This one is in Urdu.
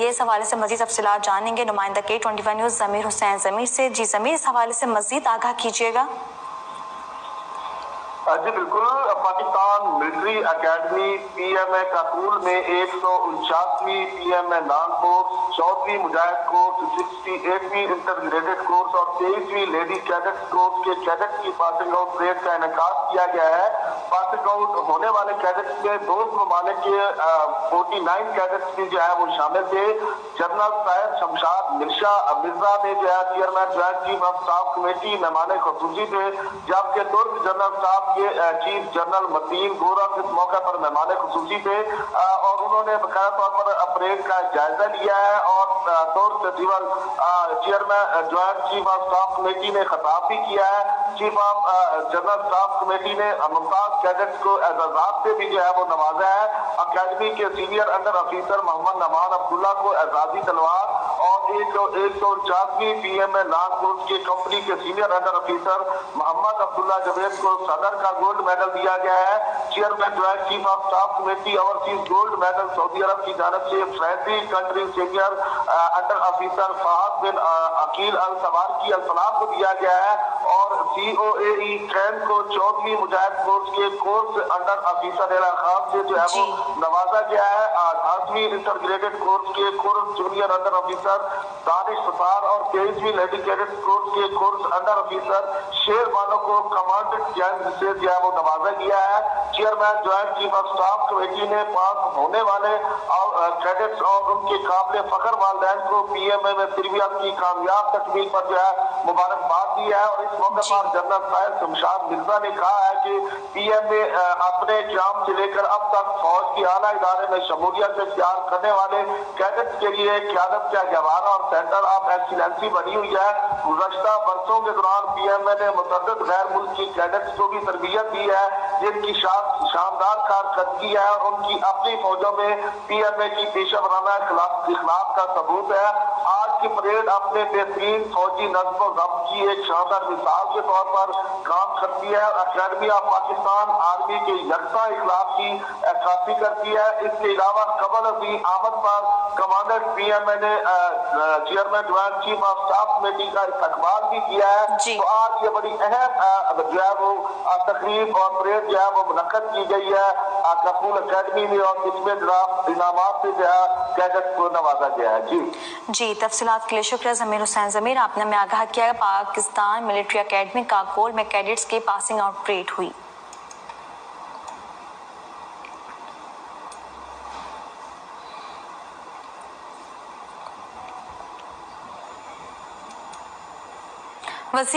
لیے اس حوالے سے مزید تفصیلات جانیں گے نمائندہ K25 نیوز ضمیر حسین ضمیر سے۔ جی ضمیر، اس حوالے سے مزید آگاہ کیجیے گا۔ جی بالکل، Pakistan military academy PMA Kakul میں 149ویں PMA نان کورس، 14ویں مجاہد کورس، 68ویں انٹرگریڈڈ کورس اور 23ویں لیڈی کیڈٹ کورس کے کیڈٹ کی پاسنگ آؤٹ پریڈ کا انعقاد کیا گیا ہے۔ پاسنگ آؤٹ ہونے والے کیڈٹس میں دوست ممالک کے 49 کیڈٹس بھی جو ہے وہ شامل تھے۔ جنرل سید شمشاد مرزا نے جو ہے chairman joint chief of staff committee مہمان خصوصی تھے، جبکہ ترک جنرل اسٹاف کے چیف جنرل متین گورم اس موقع پر مہمان خصوصی تھے اور انہوں نے باقاعدہ طور پر پریڈ کا جائزہ لیا ہے اور ترک civil chairman joint chief of staff committee نے خطاب بھی کیا ہے۔ Chief of general staff committee نے ممتاز کیڈٹس کو اعزازات سے بھی جو ہے وہ نوازا ہے۔ اکیڈمی کے senior under officer Muhammad Noman Abdullah کو اعزازی تلوار اور 149ویں PMA نان کورس کی کمپنی کے senior under officer Muhammad Abdullah Javed کو صدر کا گولڈ میڈل دیا گیا ہے۔ Chairman joint chief of staff committee overseas gold medal سعودی عرب کی جانب سے friendly country senior under officer فہد بن عقیل السوارکی الفلاح کو دیا گیا ہے اور COAE ٹرین کو 14ویں مجاہد کورس کے کورس انڈر آفیسر خان سے جو ہے وہ نوازا گیا ہے۔ 8ویں انٹرگریڈڈ کورس کے کورس جونیئر انڈر آفیسر دانش ستار اور 23ویں لیڈی کیڈٹ کورس کے کورس انڈر آفیسر شیر بانو کو کمانڈنٹ جنرل سے جو ہے وہ نوازا گیا ہے۔ Chairman joint chief of staff committee نے پاس ہونے والے کیڈٹس اور ان کے قابل فخر والدین کو PMA میں تربیت کی کامیاب تکمیل پر جو ہے مبارکباد دی ہے اور اس موقع پر جنرل سید شمشاد مرزا نے کہا ہے کہ PMA اپنے قیام سے لے کر اب تک فوج کی اعلیٰ ادارے میں شمولیت اختیار کرنے والے کیڈٹس کے لیے قیادت کا گہوارہ اور سینٹر آف ایکسیلنسی بنی ہوئی ہے۔ گزشتہ برسوں کے دوران PMA نے متعدد غیر ملکی کیڈٹس کو بھی تربیت دی ہے جن کی شاندار کارکردگی ہے اور ان کی اپنی فوجوں میں PMA کی پیشہ ورانہ اخلاق کا ثبوت ہے۔ آج کی پریڈ اپنے بہترین فوجی نظم و ضبط کی ایک شاندار مثال کے طور پر کام کرتی ہے اور اکیڈمی آف پاکستان آرمی کے یکساں اخلاق کی عکاسی کرتی ہے۔ اس کے علاوہ قبل ازیں آمد پر کمانڈر PMA نے chairman joint chief of staff committee کا استقبال بھی کیا ہے۔ تو آج یہ بڑی اہم جو ہے وہ تقریب اور پریڈ جو ہے وہ منعقد کی گئی ہے کاکول اکیڈمی میں اور اس میں انعامات سے جو ہے کیڈٹ کو نوازا گیا ہے۔ جی تفصیلات کے لیے شکریہ ضمیر حسین ضمیر، آپ نے ہمیں آگاہ کیا پاکستان ملٹری اکیڈمی کاکول میں کیڈٹس کی پاسنگ آؤٹ پریڈ ہوئی۔ وزیر